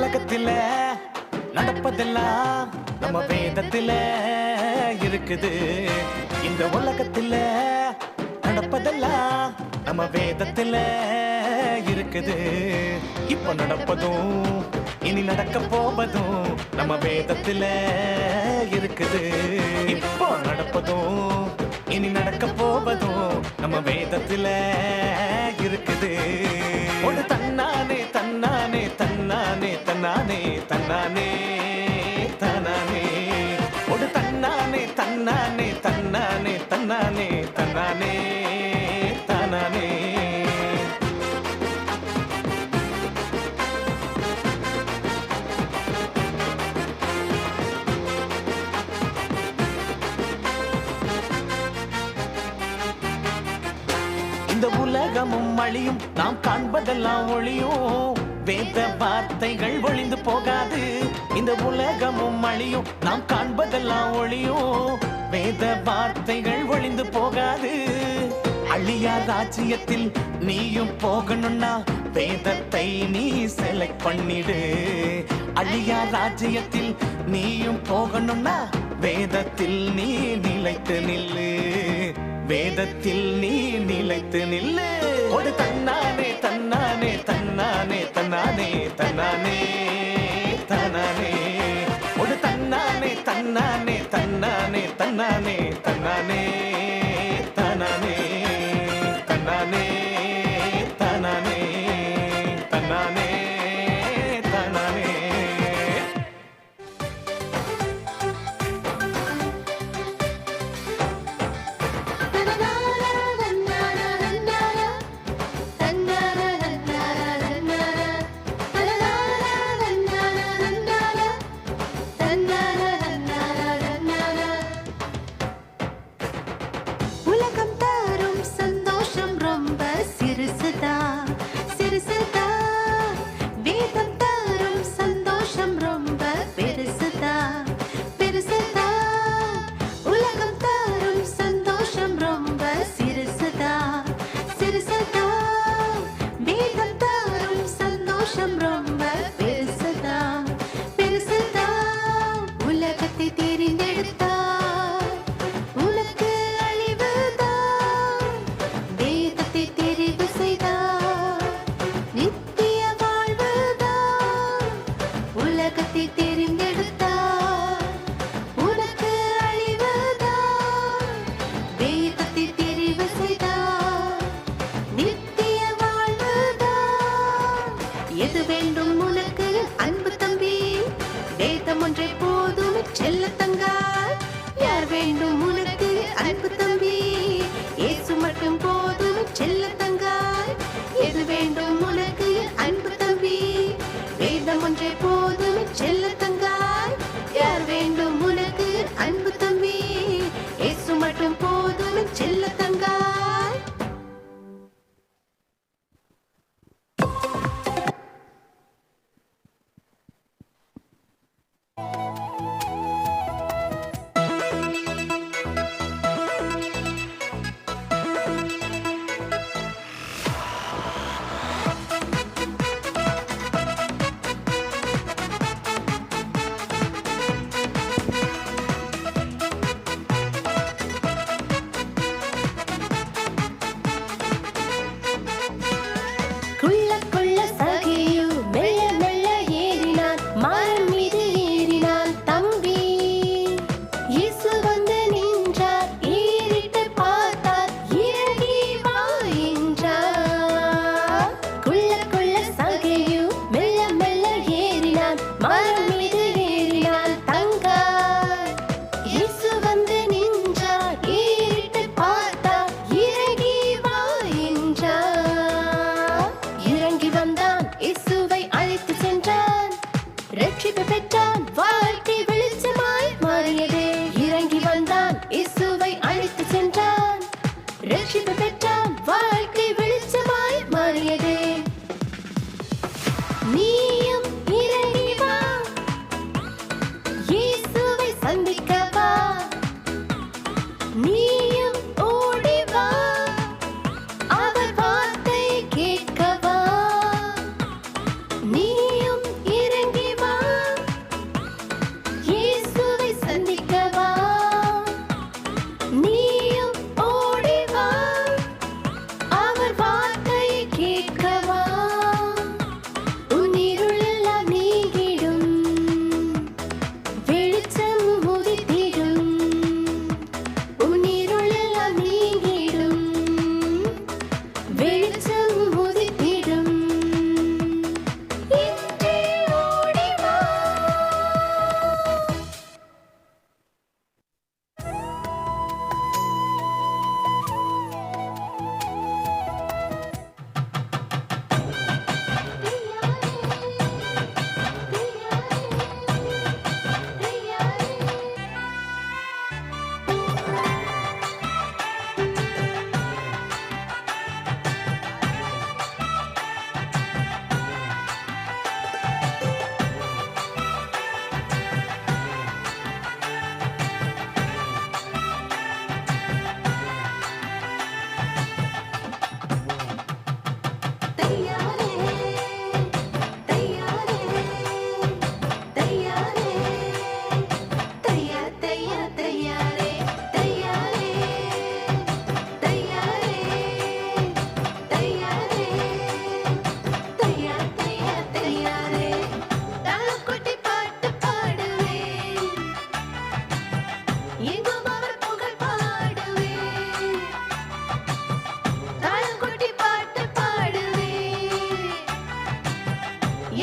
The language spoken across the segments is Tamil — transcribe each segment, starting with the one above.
உலகத்தில நடப்பதெல்லாம் நம்ம வேதத்தில இருக்குது. இந்த உலகத்தில நடப்பதெல்லாம் நம்ம வேதத்தில இருக்குது. இப்ப நடப்பதும் இனி நடக்க போவதும் நம்ம வேதத்தில இருக்குது. இப்போ நடப்பதும் இனி நடக்க போவதும் நம்ம வேதத்தில இருக்குது. ஒரு தன்னானே தன்னானே தன்னானே தன்னானே தன்னானே தன்னானே ஒரு தன்னானே தன்னானே தன்னானே தன்னானே தன்னானே தன்னானே. இந்த உலகமும் அழியும், நாம் காண்பதெல்லாம் ஒளியும், வேத வார்த்தைகள் ஒளிந்து போகாது. இந்த உலகமும் அழியும், நாம் காண்பதெல்லாம் ஒளியும், வேத வார்த்தைகள் ஒளிந்து போகாது. அழியா ராஜ்யத்தில் நீயும் போகணும்னா வேதத்தை நீ செலக்ட் பண்ணிடு. அழியா ராஜ்யத்தில் நீயும் போகணும்னா வேதத்தில் நீ நிலைத்து நில்லு. வேதத்தில் நீ நிலைத்து நில்லு. ஒரு தன்னானே தன்னானே தன்னானே தன்னானே தன்னானே தன்னானே ஒரு தன்னானே தன்னானே தன்னானே தன்னானே தன்னானே தன்னானே தன்னானே தன்னானே தன்னானே தன்னானே. உலகம் தரும் சந்தோஷம் ரொம்ப சிறுசுதா சிறுசுதா. வேதம் தரும் சந்தோஷம் ரொம்ப பெருசுதா பெருசுதா. உலகம் தரும் சந்தோஷம் ரொம்ப சிறுசுதா சிறுசுதா. வேதம் தரும் சந்தோஷம் ரொம்ப பெருசுதா பெருசுதா. உலகத்தை தெரிந்தெடுத்தார் உனக்கு அழிவுதான். வேதத்தை தெரிவு செய்தார் நித்திய வாழ்வுதான். உலகத்தை தெரிந்தெடுத்தார் உனக்கு அழிவுதான். வேதத்தை தெரிவு செய்தார் நித்திய வாழ்வுதான். எது வேண்டும் உனக்கு அன்பு தம்பி? வேதம் ஒன்றை போதும் செல்ல தங்காய். யார் வேண்டும் உனக்கு அன்பு தம்பி? இயேசு மட்டும் போதும் செல்ல தங்காய். எது வேண்டும் உனக்கு அன்பு தம்பி? வேதம் ஒன்றை போதும் செல்ல தங்காய். யார் வேண்டும் உனக்கு அன்பு தம்பி? இயேசு மட்டும் போதும் செல்ல தங்காய்.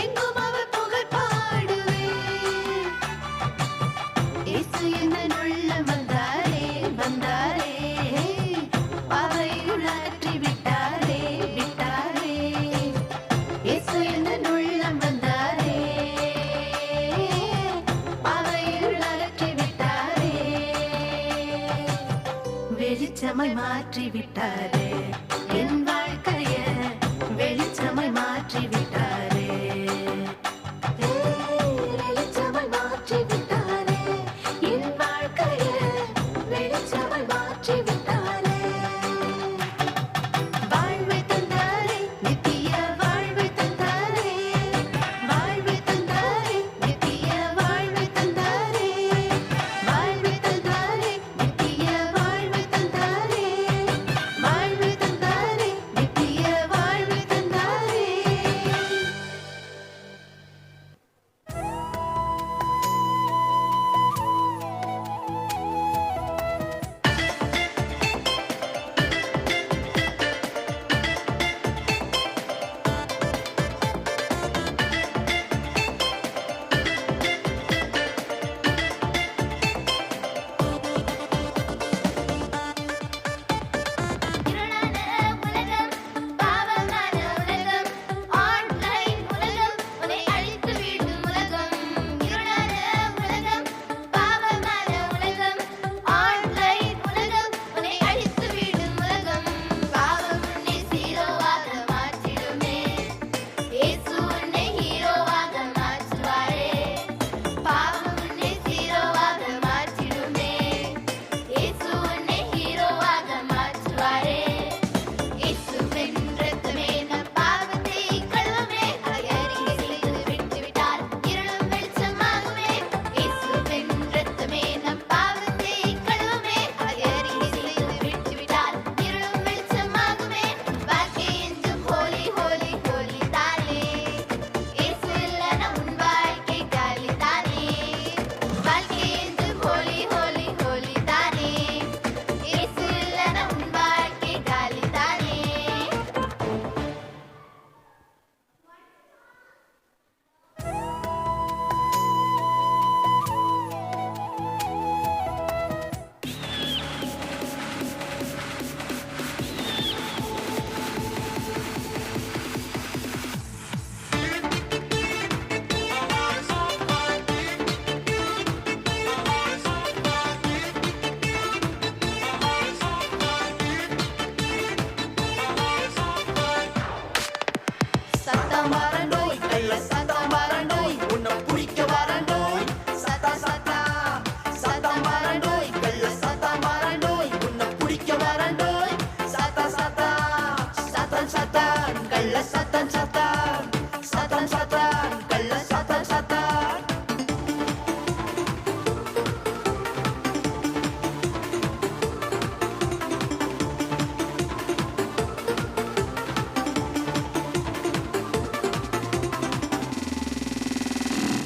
எங்கும் அவர் புகழ் பாடுவேன். இயேசு என் உள்ளம் வந்தாரே வந்தாரே, பாவையுள் அகற்றி விட்டாரே விட்டாரே. இயேசு என் உள்ளம் வந்தாரே, பாவையுள் அகற்றி விட்டாரே. வெளிச்சமாய் மாற்றி விட்டாரே, என் வாழ்க்கைய வெளிச்சமாய் மாற்றி விட்டாரே. வெளிச்சமாய் மாற்றி விட்டாரே, என் வாழ்க்கைய வெளிச்சமாய் மாற்றி விட்டாரே. வாழ்வை தந்தாரே, நித்திய வாழ்வை தந்தாரே. வாழ்வை தந்தாரே, நித்திய வாழ்வை தந்தாரே. வாழ்வை தந்தாரே, நித்திய வாழ்வை தந்தாரே. வாழ்வை தந்தாரே, நித்திய வாழ்வை தந்தாரே. இருளான உலகம், பாவமான உலகம், ஆன்லைன் உலகம், உன்னை அழித்து விடும் உலகம். இருளான உலகம், பாவமான உலகம், ஆன்லைன் உலகம், உன்னை அழித்து விடும் உலகம். பாவம் உன்னை ஹீரோவாக மாற்றிடுமே, இயேசு உன்னை ஹீரோவாக மாற்றுவாரே. பாவம் உன்னை ஹீரோவாக மாற்றிடுமே, இயேசு உன்னை ஹீரோவாக மாற்றுவாரே. இயேசுவின் இரத்தமே நம் பாவத்தை கழுவுமே, அதை அறிக்கை செய்து விட்டுவிட்டால் இருளும் வெளிச்சமாகுமே. இயேசுவின் இரத்தமே நம் பாவத்தை கழுவுமே, அதை அறிக்கை செய்து விட்டுவிட்டால் இருளும் வெளிச்சமாகுமே. வாழ்க்கை என்றும் ஹோலி ஹோலி ஹோலி தானே, இயேசு இல்லைனா உன் வாழ்க்கை காலி தானே. வாழ்க்கை என்றும் ஹோலி ஹோலி ஹோலி தானே, இயேசு இல்லைனா உன் வாழ்க்கை காலி தானே. சத்தம் வரண்டோய், கள்ள சத்தம் வரண்டோய், உன்னை பிடிக்க வரண்டோய். சத்தா சத்தா சத்தம் வரண்டோய், கள்ள சத்தம் வரண்டோய், உன்னை பிடிக்க வரண்டோய். சத்தா சத்தா சத்தம் சத்தம், கள்ள சத்தம் சத்தம். சத்தம் சத்தம், கள்ள சத்தம் சத்தம்.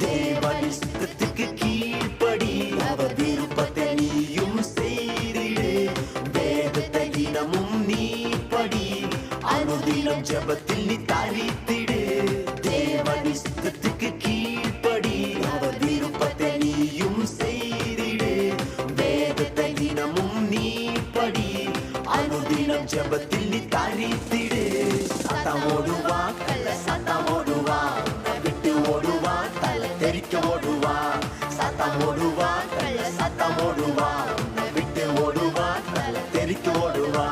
தேவனிஷ்டத்துக்கு கீழ்ப்படி அவர் விருப்பத்தை நீயும் செய்திடு. வேதத்தை தினமும் நீ படி, அனுதினம் ஜெபத்தில் நீ தரித்திடு. தேவனிஷ்டத்துக்கு கீழ்ப்படி அவர் விருப்பத்தை நீயும் செய்திடு. வேதத்தை தினமும் நீ படி, அனுதினம் ஜெபத்தில் நீ தரித்திடு. சத்தம் ஓடுவா, கள்ள சத்தம் ஓடுவா, உன்னை விட்டு ஓடுவா, தலை தெறிக்க ஓடுவா. சத்தம் ஓடுவா, கள்ள சத்தம் ஓடுவா, உன்னை விட்டு ஓடுவா, தலை தெறிக்க ஓடுவா.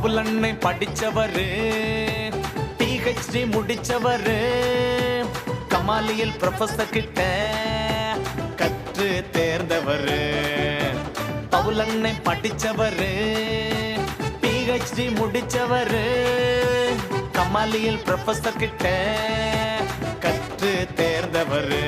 பவுலண்ணை படிச்சவரு, PhD முடிச்சவரு, கமாலியல் ப்ரொஃபசர் கிட்ட கற்று தேர்ந்தவரு. பவுலண்ணை படிச்சவரு, PhD முடிச்சவரு, கமாலியல் ப்ரொஃபசர் கிட்ட கற்று தேர்ந்தவரு.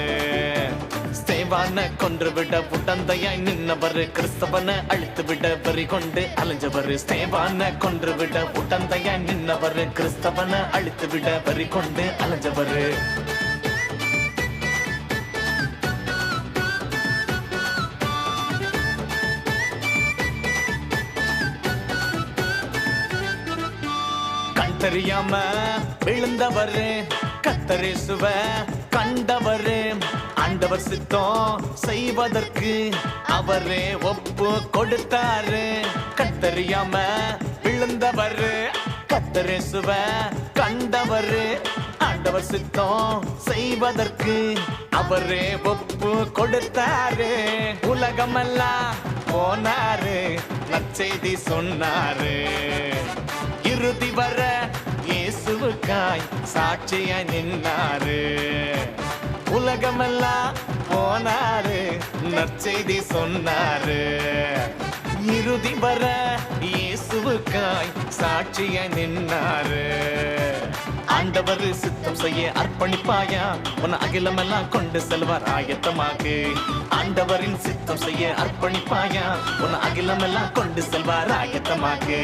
ஸ்தேவான கொன்று விட உடந்தையாய் நின்னவரு, கிறிஸ்தவனை அழித்து விட வெறி கொண்டு அலைஞ்சவரு. ஸ்தேவான கொன்று விட உடந்தையாய் நின்னவரு, கிறிஸ்தவனை அழித்து விட வெறி கொண்டு அலைஞ்சவரு. கண் தெரியாம விழுந்தவரு, கத்தரேசுவ கண்டவரு. ஆண்டவர் சித்தம் செய்வதற்கு அவரே ஒப்பு கொடுத்தாரு. கத்தறியாம விழுந்தவரு, கத்தரேசுவ கண்டவரு. ஆண்டவர் சித்தம் செய்வதற்கு அவரே ஒப்பு கொடுத்தாரு. உலகமெல்லாம் போனாரு, நற்செய்தி சொன்னாரு. இறுதி வர இயேசுவுக்காய் சாட்சியாய் நின்னாரு. உலகமெல்லாம் போனாரு, நற்செய்தி சொன்னாரு. இறுதி வர இயேசுவுக்காய் சாட்சியாய் நின்னாரு. ஆண்டவர் சித்தம் செய்ய அர்ப்பணிப்பாயா, உன் அகிலமெல்லாம் கொண்டு செல்வார் ஆயத்தமாக்கு. ஆண்டவரின் சித்தம் செய்ய அர்ப்பணிப்பாயா, உன் அகிலமெல்லாம் கொண்டு செல்வார் ஆயத்தமாக்கு.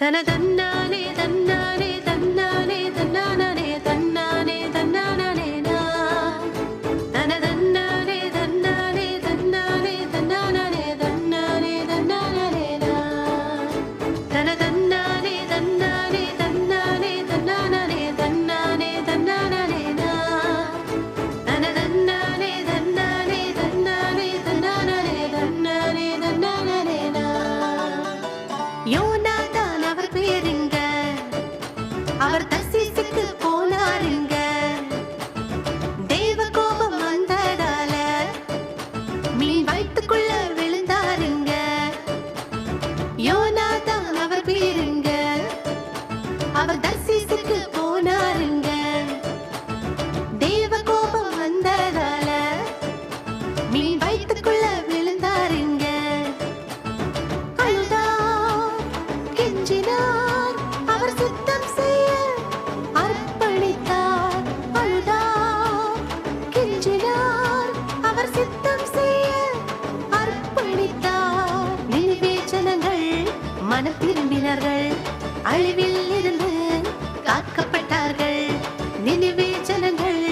தன தன்னானே தன்னானே தன்னானே தன்னானே தன்னானே தன்னானே தன தன்னானே தன்னானே தன்னானே தன்னானே தன்னானே தன்னானே தன தன்னானே தன்னானே தன்னானே தன்னானே தன்னானே தன்னானே தன தன்னானே தன்னானே தன்னானே தன்னானே தன்னானே தன்னானே யோனாதான் அவர் பேருங்க, அவர் தர்சீசுக்கு போனாருங்க. தேவ கோபம் வந்ததால மீன் வயிற்றுக்குள்ள விழுந்தாருங்க. யோனாதான் அவர் பேருங்க, அவர் தர்சீசுக்கு போனாருங்க. தேவ கோபம் வந்ததால மீன் வயிற்றுக்குள்ள விழுந்தாருங்க. அழுதார், கெஞ்சினார், அவர் சுத்தம் செய்ய அர்ப்பணித்தார். அழுதார், கெஞ்சினார், அவர் சுத்தம் செய்ய அர்ப்பணித்தார். நினைவே ஜனங்கள் மனம் திரும்பினார்கள், அழிவில் இருந்து காக்கப்பட்டார்கள். நினைவே ஜனங்கள்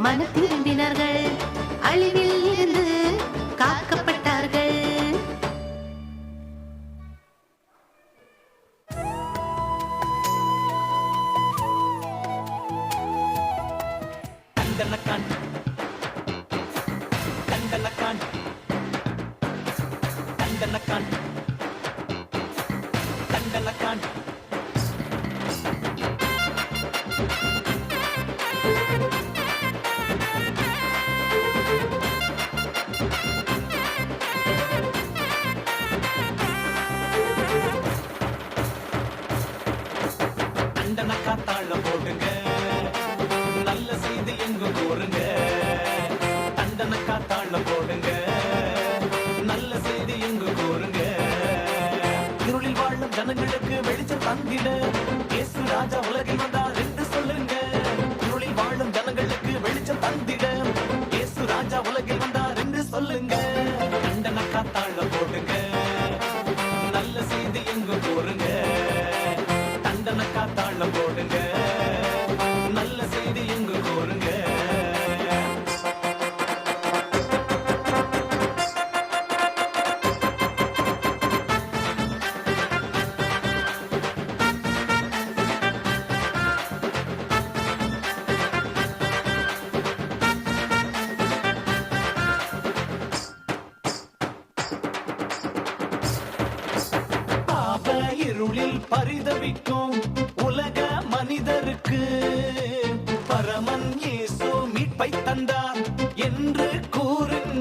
மனம் திரும்பினார்கள், அழிவில் இருந்து காக்கப்பட்டார்கள். கண்டனக்கான் கண்டனக்கான் கண்டனக்கான் கண்டனக்கான். கண்டனக்கா தாளம் போடுங்க, நல்ல செய்தி எங்கும் கூறுங்க. தண்டனக்கா தாளம் போடுங்க, நல்ல செய்தி எங்கும் கூறுங்க. இருளில் வாழும் ஜனங்களுக்கு வெளிச்சம் தந்திட இயேசு ராஜா உலகில் வந்தார் என்று சொல்லுங்க. இருளில் வாழும் ஜனங்களுக்கு வெளிச்சம் தந்திட இயேசு ராஜா உலகில் வந்தார் என்று சொல்லுங்க. தண்டனக்கா தாளம் போடுங்க, நல்ல செய்தி எங்கும் கூறுங்க. தண்டனக்கா தாளம் போடுங்க, நல்ல செய்தி எங்கு கூறுங்க. பாவ இருளில் பரிதவிக்கும் உலக மனிதருக்கு பரமன் இயேசு மீட்பை தந்தார் என்று கூறுங்க.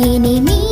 இனி நீ